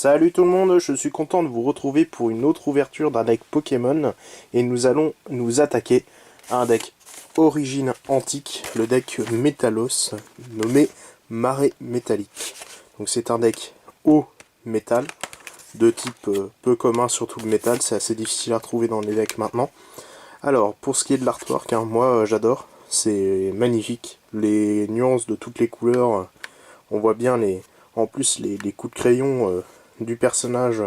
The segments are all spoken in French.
Salut tout le monde, je suis content de vous retrouver pour une autre ouverture d'un deck Pokémon et nous allons nous attaquer à un deck origine antique, le deck Métalos, nommé Marée Métallique. Donc c'est un deck haut métal, de type peu commun sur tout le métal, c'est assez difficile à trouver dans les decks maintenant. Alors pour ce qui est de l'artwork, moi j'adore, c'est magnifique, les nuances de toutes les couleurs, on voit bien en plus les coups de crayon du personnage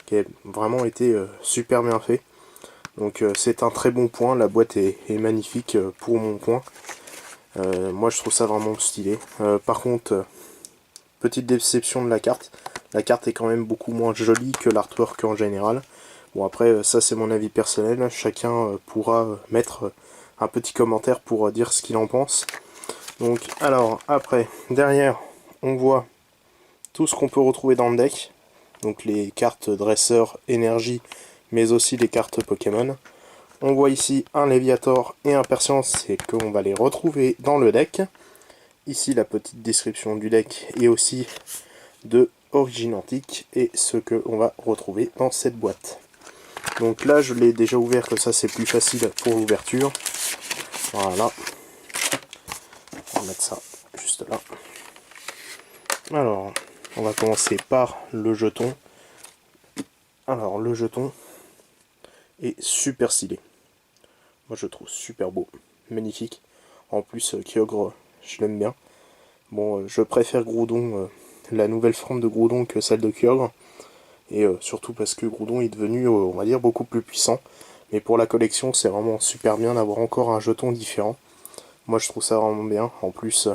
qui a vraiment été super bien fait. Donc c'est un très bon point, la boîte est magnifique pour mon point. Moi je trouve ça vraiment stylé. Par contre, petite déception de la carte est quand même beaucoup moins jolie que l'artwork en général. Bon après ça c'est mon avis personnel, chacun pourra mettre un petit commentaire pour dire ce qu'il en pense. Donc alors après, derrière on voit tout ce qu'on peut retrouver dans le deck. Donc les cartes dresseur, énergie, mais aussi les cartes Pokémon. On voit ici un Léviator et un Persiance, et qu'on va les retrouver dans le deck. Ici la petite description du deck et aussi de Origine Antique et ce qu'on va retrouver dans cette boîte. Donc là je l'ai déjà ouvert, que ça c'est plus facile pour l'ouverture. Voilà. On va mettre ça juste là. Alors, on va commencer par le jeton. Alors, le jeton est super stylé. Moi, je le trouve super beau, magnifique. En plus, Kyogre, je l'aime bien. Bon, je préfère Groudon, la nouvelle forme de Groudon que celle de Kyogre. Et surtout parce que Groudon est devenu, on va dire, beaucoup plus puissant. Mais pour la collection, c'est vraiment super bien d'avoir encore un jeton différent. Moi, je trouve ça vraiment bien. En plus,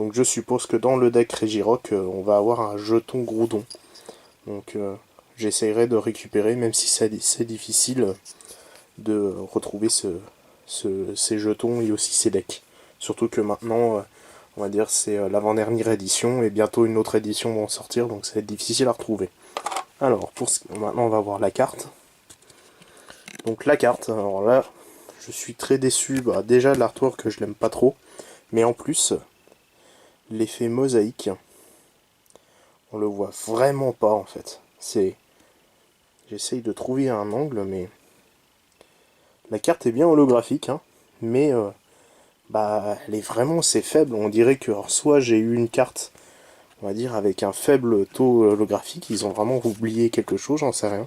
donc je suppose que dans le deck Regirock, on va avoir un jeton Groudon. Donc j'essaierai de récupérer, même si c'est difficile de retrouver ces jetons et aussi ces decks. Surtout que maintenant, on va dire, c'est l'avant-dernière édition, et bientôt une autre édition va en sortir, donc ça va être difficile à retrouver. Alors, maintenant on va voir la carte. Donc la carte, alors là, je suis très déçu, déjà l'artwork je l'aime pas trop, mais en plus, l'effet mosaïque, on le voit vraiment pas en fait. J'essaye de trouver un angle, mais la carte est bien holographique, mais elle est vraiment assez faible. On dirait que soit j'ai eu une carte, on va dire, avec un faible taux holographique, ils ont vraiment oublié quelque chose, j'en sais rien.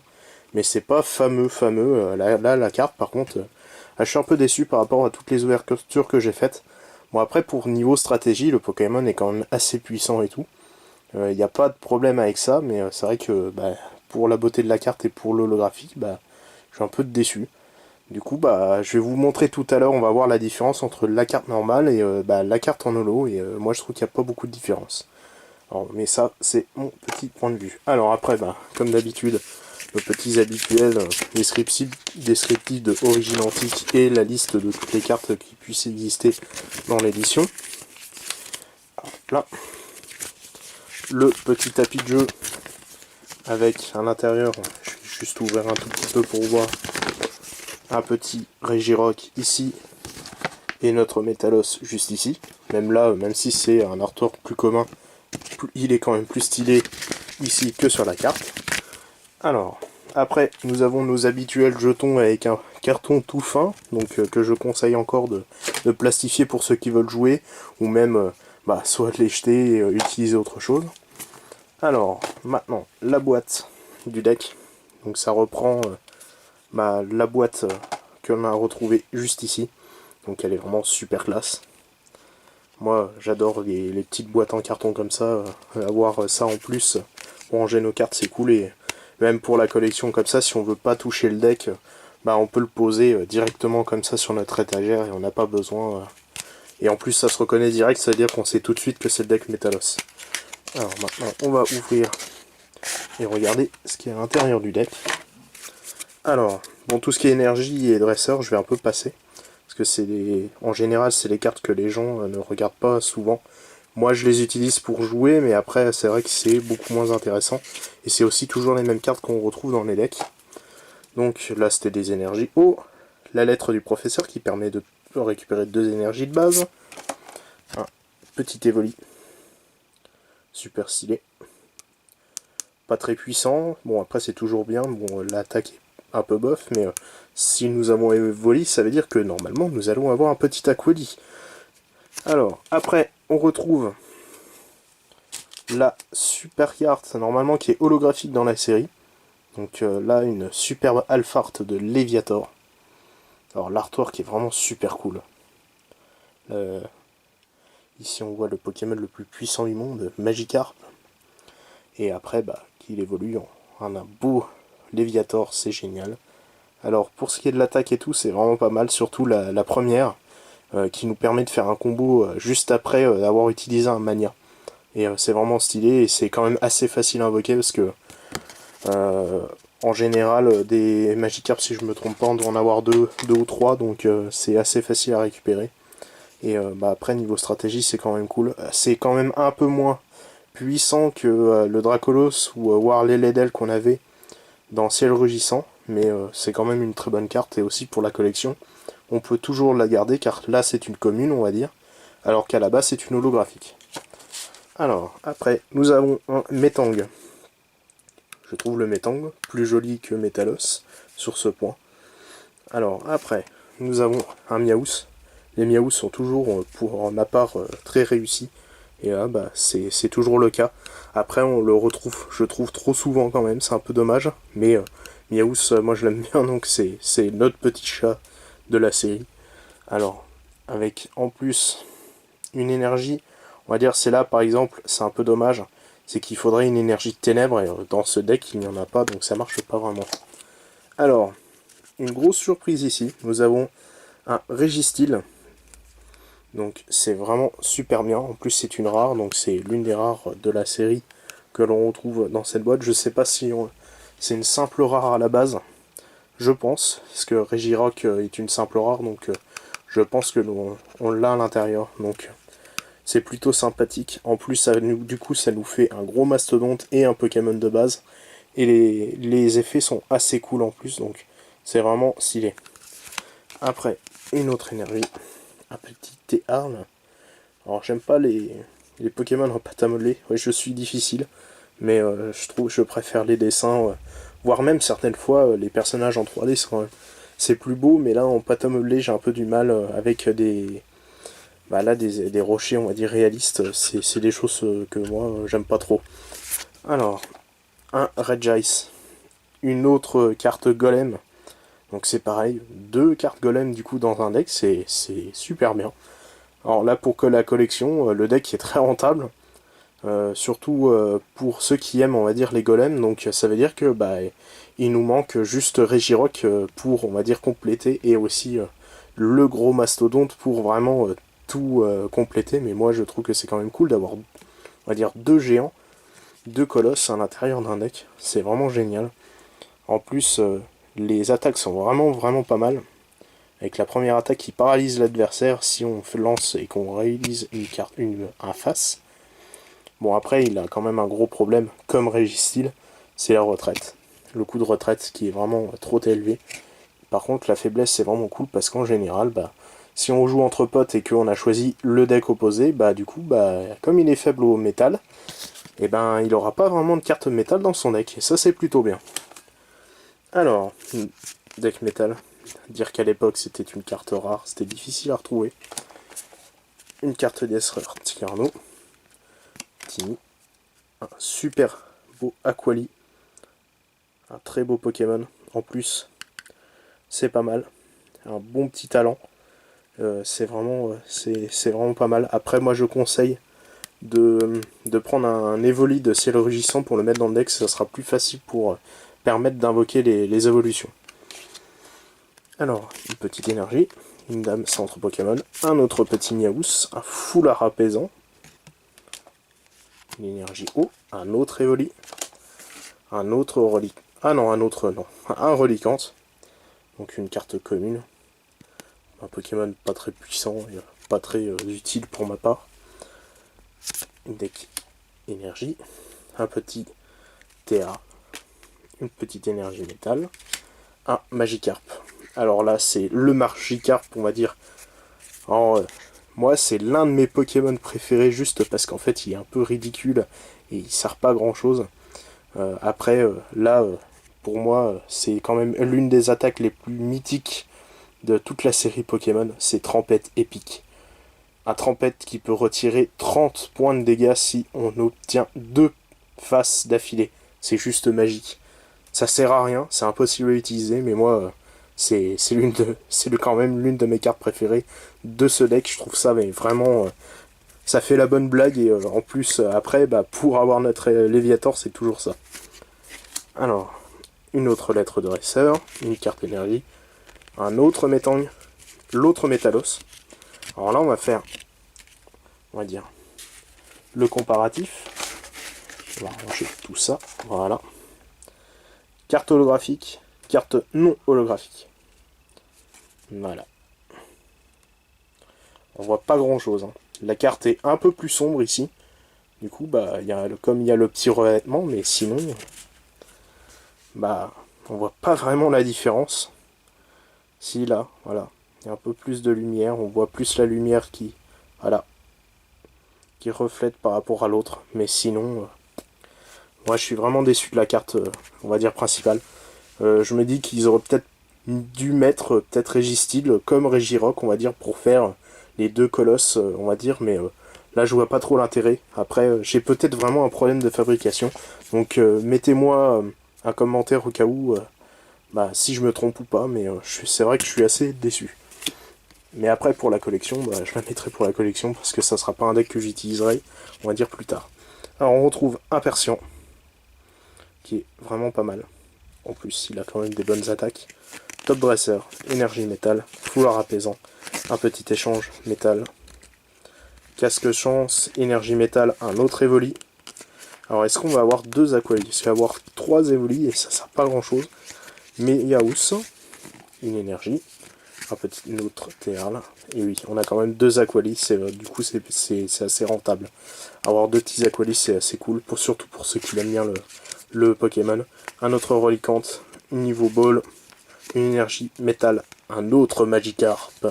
Mais c'est pas fameux. Là, la carte, par contre, je suis un peu déçu par rapport à toutes les ouvertures que j'ai faites. Bon, après, pour niveau stratégie, le Pokémon est quand même assez puissant et tout. Il n'y a pas de problème avec ça, mais c'est vrai que pour la beauté de la carte et pour l'holographie, je suis un peu déçu. Du coup, je vais vous montrer tout à l'heure, on va voir la différence entre la carte normale et la carte en holo, et moi je trouve qu'il n'y a pas beaucoup de différence. Alors, mais ça, c'est mon petit point de vue. Alors après, comme d'habitude, nos petits habituels descriptifs de Origine Antique et la liste de toutes les cartes qui puissent exister dans l'édition. Là, le petit tapis de jeu avec à l'intérieur, je vais juste ouvrir un tout petit peu pour voir, un petit Regirock ici et notre Métalos juste ici. Même là, même si c'est un artwork plus commun, il est quand même plus stylé ici que sur la carte. Alors, après, nous avons nos habituels jetons avec un carton tout fin, donc que je conseille encore de plastifier pour ceux qui veulent jouer, ou même soit de les jeter et utiliser autre chose. Alors, maintenant, la boîte du deck. Donc ça reprend la boîte que l'on a retrouvée juste ici. Donc elle est vraiment super classe. Moi, j'adore les petites boîtes en carton comme ça. Avoir ça en plus pour ranger nos cartes, c'est cool. Et même pour la collection comme ça, si on veut pas toucher le deck, on peut le poser directement comme ça sur notre étagère et on n'a pas besoin. Et en plus, ça se reconnaît direct, c'est-à-dire qu'on sait tout de suite que c'est le deck Métalos. Alors maintenant, on va ouvrir et regarder ce qu'il y a à l'intérieur du deck. Alors, bon, tout ce qui est énergie et dresseur, je vais un peu passer. Parce que en général, c'est les cartes que les gens ne regardent pas souvent. Moi, je les utilise pour jouer, mais après, c'est vrai que c'est beaucoup moins intéressant. Et c'est aussi toujours les mêmes cartes qu'on retrouve dans les decks. Donc là, c'était des énergies. Oh, la lettre du professeur qui permet de récupérer 2 énergies de base. Un petit Evoli. Super stylé. pas très puissant. Bon, après c'est toujours bien, bon, l'attaque est un peu bof, mais si nous avons Evoli, ça veut dire que normalement nous allons avoir un petit Aquali. Alors, après, on retrouve la super carte, normalement qui est holographique dans la série. Donc là, une superbe Alphart de Léviator. Alors l'artwork est vraiment super cool. Ici on voit le Pokémon le plus puissant du monde, Magikarp. Et après, qu'il évolue en un beau Léviator, c'est génial. Alors pour ce qui est de l'attaque et tout, c'est vraiment pas mal, surtout la première, qui nous permet de faire un combo juste après avoir utilisé un Mania. Et c'est vraiment stylé, et c'est quand même assez facile à invoquer, parce que en général, des Magikarp, si je me trompe pas, on doit en avoir deux ou trois, donc c'est assez facile à récupérer. Et après, niveau stratégie, c'est quand même cool. C'est quand même un peu moins puissant que le Dracolos ou Warley qu'on avait dans Ciel Rugissant, mais c'est quand même une très bonne carte, et aussi pour la collection, on peut toujours la garder, car là c'est une commune, on va dire, alors qu'à la base c'est une holographique. Alors, après, nous avons un Metang. Je trouve le Metang plus joli que Metalos sur ce point. Alors, après, nous avons un Miaous. Les Miaous sont toujours, pour ma part, très réussis. Et là, c'est toujours le cas. Après, on le retrouve, je trouve, trop souvent quand même. C'est un peu dommage. Mais Miaous, moi je l'aime bien, donc c'est notre petit chat de la série. Alors, avec en plus une énergie, on va dire, c'est là par exemple, c'est un peu dommage, c'est qu'il faudrait une énergie de ténèbres, et dans ce deck il n'y en a pas, donc ça marche pas vraiment. Alors, une grosse surprise ici, nous avons un Registeel. Donc c'est vraiment super bien, en plus c'est une rare, donc c'est l'une des rares de la série que l'on retrouve dans cette boîte. Je sais pas si c'est une simple rare à la base, je pense, parce que Regirock est une simple rare, donc je pense que on l'a à l'intérieur, donc c'est plutôt sympathique. En plus, du coup, ça nous fait un gros mastodonte et un Pokémon de base, et les effets sont assez cool en plus, donc c'est vraiment stylé. Après, une autre énergie, un petit T-Arl. Alors j'aime pas les Pokémon en pâte à modeler, ouais, je suis difficile, mais je préfère les dessins, voire même certaines fois les personnages en 3D c'est plus beau, mais là en pâte à modeler j'ai un peu du mal avec des rochers, on va dire, réalistes, c'est des choses que moi j'aime pas trop. Alors, un Regice, une autre carte Golem, donc c'est pareil, deux cartes Golem du coup dans un deck, c'est super bien. Alors là, pour que la collection, le deck est très rentable, surtout pour ceux qui aiment, on va dire, les golems, donc ça veut dire que il nous manque juste Regirock pour, on va dire, compléter, et aussi le gros mastodonte pour vraiment tout compléter, mais moi je trouve que c'est quand même cool d'avoir, on va dire, deux géants, deux colosses à l'intérieur d'un deck, c'est vraiment génial. En plus, les attaques sont vraiment pas mal. Avec la première attaque qui paralyse l'adversaire si on lance et qu'on réalise un face. Bon, après, il a quand même un gros problème, comme Registeel, c'est la retraite. Le coup de retraite qui est vraiment trop élevé. Par contre, la faiblesse, c'est vraiment cool parce qu'en général, si on joue entre potes et qu'on a choisi le deck opposé, du coup, comme il est faible au métal, il n'aura pas vraiment de carte métal dans son deck. Et ça, c'est plutôt bien. Alors, deck métal. Dire qu'à l'époque c'était une carte rare, c'était difficile à retrouver. Une carte d'Esrer Tierno. Tini. Un super beau Aquali. Un très beau Pokémon. En plus, c'est pas mal. Un bon petit talent. C'est vraiment pas mal. Après, moi je conseille de prendre un Evoli de Ciel Rugissant pour le mettre dans le deck. Ça sera plus facile pour permettre d'invoquer les évolutions. Alors, une petite énergie, une dame centre Pokémon, un autre petit Miaous, un foulard apaisant, une énergie eau, un autre Evoli, un autre relique. Ah non, un Reliquante, donc une carte commune, un Pokémon pas très puissant et pas très utile pour ma part. Une deck énergie, un petit TA, une petite énergie métal, un Magikarp. Alors là, c'est le Magikarp, on va dire. Alors, moi, c'est l'un de mes Pokémon préférés, juste parce qu'en fait, il est un peu ridicule et il sert pas à grand chose. Là, pour moi, c'est quand même l'une des attaques les plus mythiques de toute la série Pokémon, c'est Trempette épique. Un Trempette qui peut retirer 30 points de dégâts si on obtient 2 faces d'affilée. C'est juste magique. Ça sert à rien, c'est impossible à utiliser, mais moi, c'est quand même l'une de mes cartes préférées de ce deck. Je trouve ça mais vraiment... ça fait la bonne blague, et en plus, après, pour avoir notre Léviator, c'est toujours ça. Alors, une autre lettre de dresseur, une carte énergie, un autre Métang, l'autre Métalos. Alors là, on va faire, on va dire, le comparatif. On va ranger tout ça, voilà. Carte holographique, carte non holographique. Voilà. On voit pas grand chose, hein. La carte est un peu plus sombre ici. Du coup, comme il y a le petit revêtement, mais sinon, on voit pas vraiment la différence. Si, là, voilà. Il y a un peu plus de lumière, on voit plus la lumière qui reflète par rapport à l'autre. Mais sinon, moi je suis vraiment déçu de la carte, on va dire, principale. Je me dis qu'ils auraient peut-être dû mettre peut-être Régistyle comme Régirock, on va dire, pour faire les deux colosses, on va dire, mais là je vois pas trop l'intérêt. Après, j'ai peut-être vraiment un problème de fabrication, donc mettez-moi un commentaire au cas où, si je me trompe ou pas, mais c'est vrai que je suis assez déçu. Mais après, pour la collection, je la mettrai pour la collection, parce que ça sera pas un deck que j'utiliserai, on va dire, plus tard. Alors on retrouve un Persian, qui est vraiment pas mal. En plus, il a quand même des bonnes attaques. Top Dresser, énergie métal, fouloir apaisant, un petit échange métal. Casque chance, énergie métal, un autre Evoli. Alors est-ce qu'on va avoir deux Aqualis? Je vais avoir 3 Evoli et ça sert pas grand chose. Mais Yaous, une énergie, une autre Tearl. Et oui, on a quand même 2 Aqualis, du coup c'est assez rentable. Avoir 2 petits Aqualis, c'est assez cool, surtout pour ceux qui aiment bien le Pokémon. Un autre Reliquante, une niveau Ball, une énergie métal, un autre Magikarp,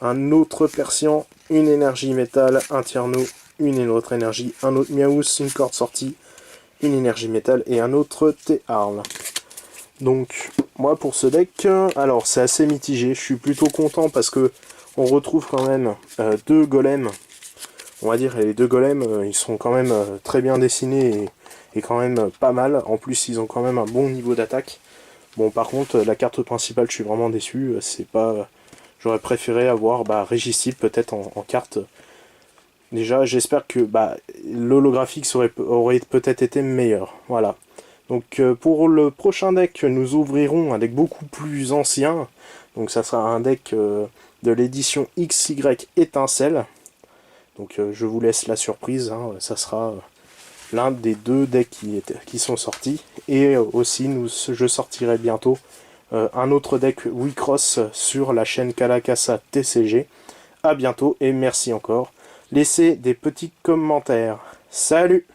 un autre Persian, une énergie métal, un Tierno, une autre énergie, un autre Miaous, une corde sortie, une énergie métal et un autre Tearl. Donc, moi pour ce deck, alors c'est assez mitigé, je suis plutôt content parce que on retrouve quand même 2 golems, on va dire, et les 2 golems, ils sont quand même très bien dessinés et quand même pas mal. En plus, ils ont quand même un bon niveau d'attaque. Bon, par contre, la carte principale, je suis vraiment déçu. C'est pas... J'aurais préféré avoir Régistyle peut-être en carte. Déjà, j'espère que l'holographique aurait peut-être été meilleur. Voilà. Donc, pour le prochain deck, nous ouvrirons un deck beaucoup plus ancien. Donc, ça sera un deck de l'édition XY Étincelle. Donc, je vous laisse la surprise. Hein. Ça sera l'un des 2 decks qui sont sortis. Et aussi, je sortirai bientôt un autre deck Wicross sur la chaîne Kalakasa TCG. A bientôt et merci encore. Laissez des petits commentaires. Salut!